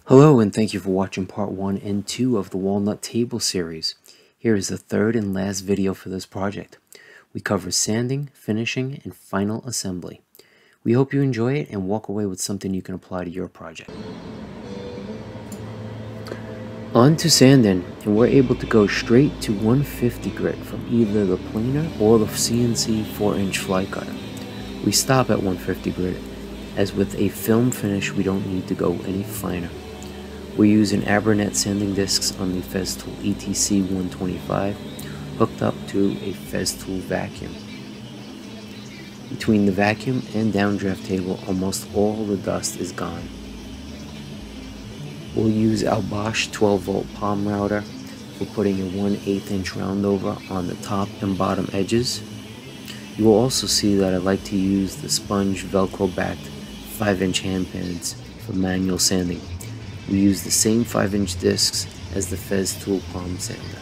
Hello and thank you for watching part 1 and 2 of the Walnut table series. Here is the third and last video for this project. We cover sanding, finishing, and final assembly. We hope you enjoy it and walk away with something you can apply to your project. On to sanding, and we're able to go straight to 150 grit from either the planer or the CNC 4-inch fly cutter. We stop at 150 grit, as with a film finish we don't need to go any finer. We're using Abranet sanding discs on the Festool ETC 125 hooked up to a Festool vacuum. Between the vacuum and downdraft table, almost all the dust is gone. We'll use our Bosch 12-volt palm router for putting a 1/8 inch roundover on the top and bottom edges. You will also see that I like to use the sponge Velcro backed 5-inch hand pads for manual sanding. We use the same 5-inch discs as the Festool palm sander.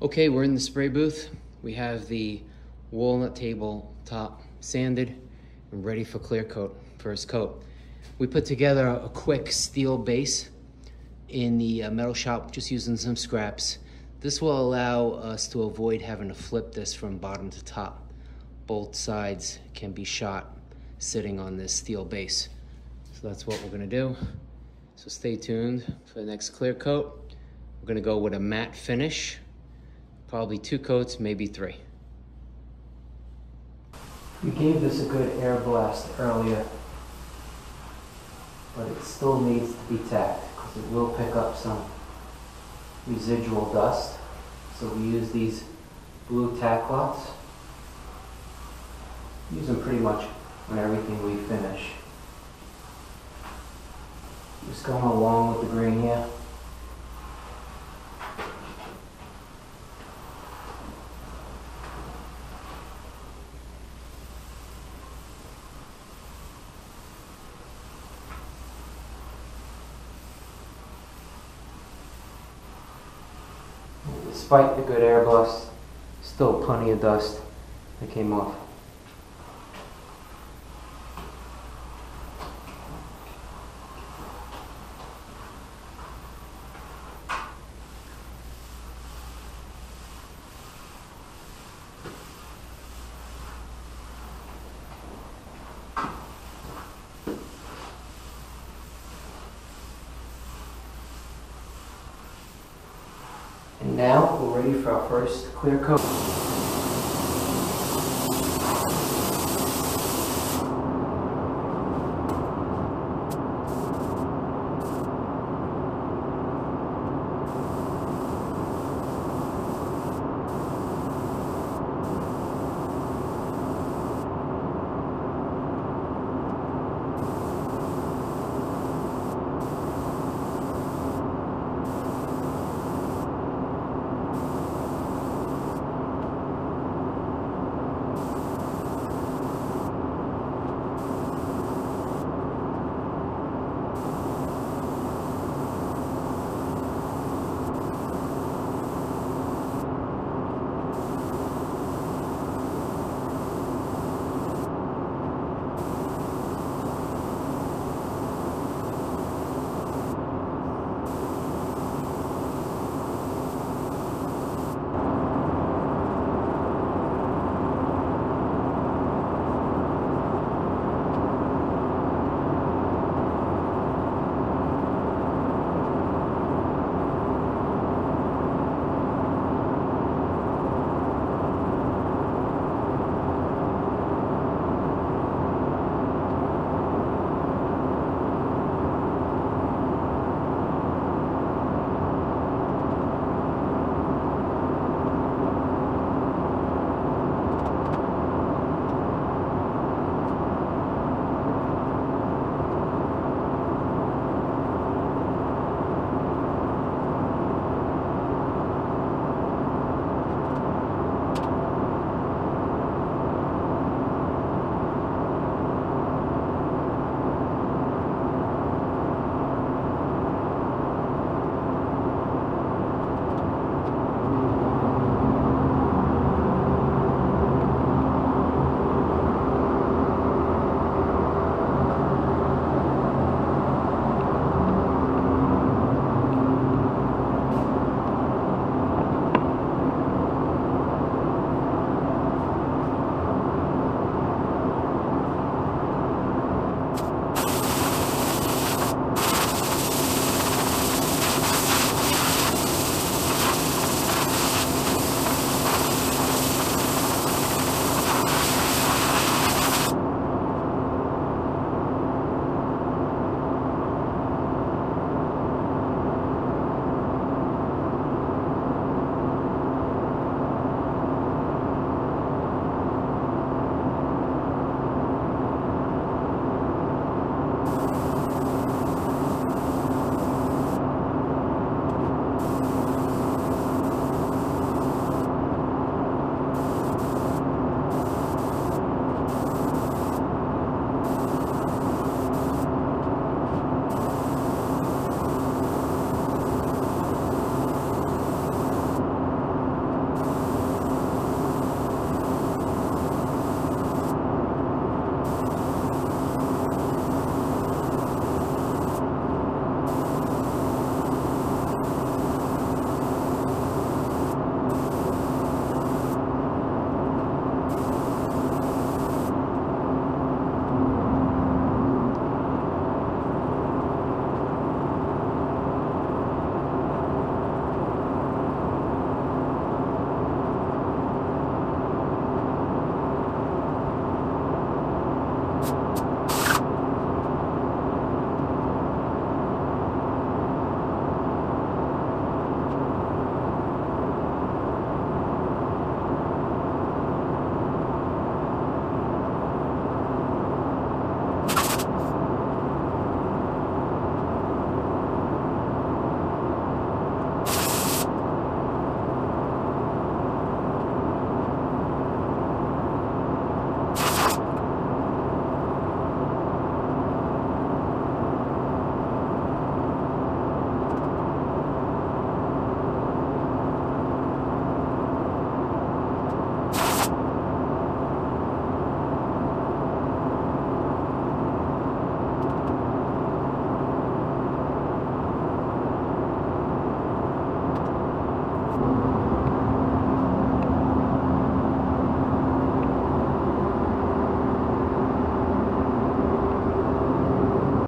Okay, we're in the spray booth. We have the walnut table top sanded and ready for clear coat, first coat. We put together a quick steel base in the metal shop, just using some scraps. This will allow us to avoid having to flip this from bottom to top. Both sides can be shot sitting on this steel base. So that's what we're gonna do. So stay tuned for the next clear coat. We're gonna go with a matte finish. Probably 2 coats, maybe 3. We gave this a good air blast earlier, but it still needs to be tacked because it will pick up some residual dust. So we use these blue tack lots. Use them pretty much on everything we finish. Just going along with the grain here. Despite the good air blast, still plenty of dust that came off. And now we're ready for our first clear coat.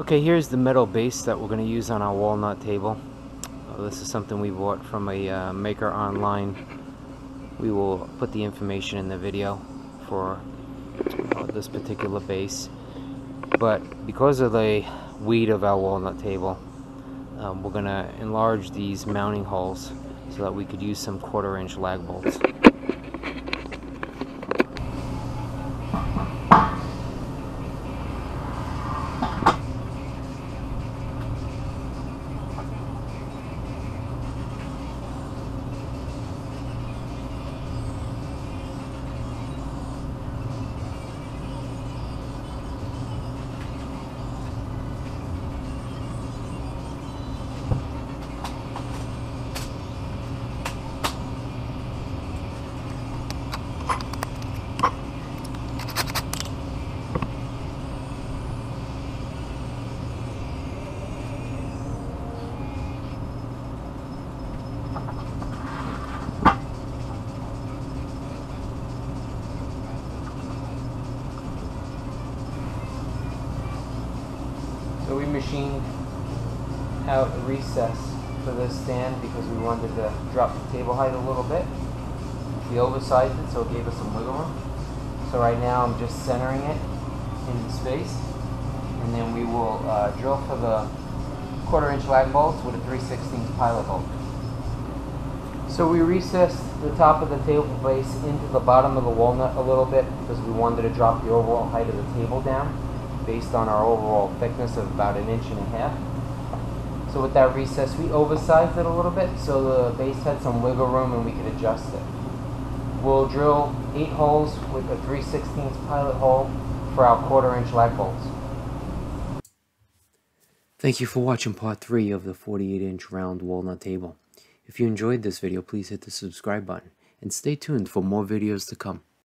Okay, here's the metal base that we're going to use on our walnut table. This is something we bought from a maker online. We will put the information in the video for this particular base. But because of the weight of our walnut table, we're going to enlarge these mounting holes so that we could use some 1/4-inch lag bolts. So we machined out a recess for this stand because we wanted to drop the table height a little bit. We oversized it so it gave us some wiggle room. So right now I'm just centering it into space, and then we will drill for the 1/4-inch lag bolts with a 3/16 pilot bolt. So we recessed the top of the table base into the bottom of the walnut a little bit because we wanted to drop the overall height of the table down based on our overall thickness of about 1.5 inches. So with that recess, we oversized it a little bit so the base had some wiggle room and we could adjust it. We'll drill 8 holes with a 3/16 pilot hole for our 1/4-inch lag bolts. Thank you for watching part 3 of the 48-inch round walnut table. If you enjoyed this video, please hit the subscribe button and stay tuned for more videos to come.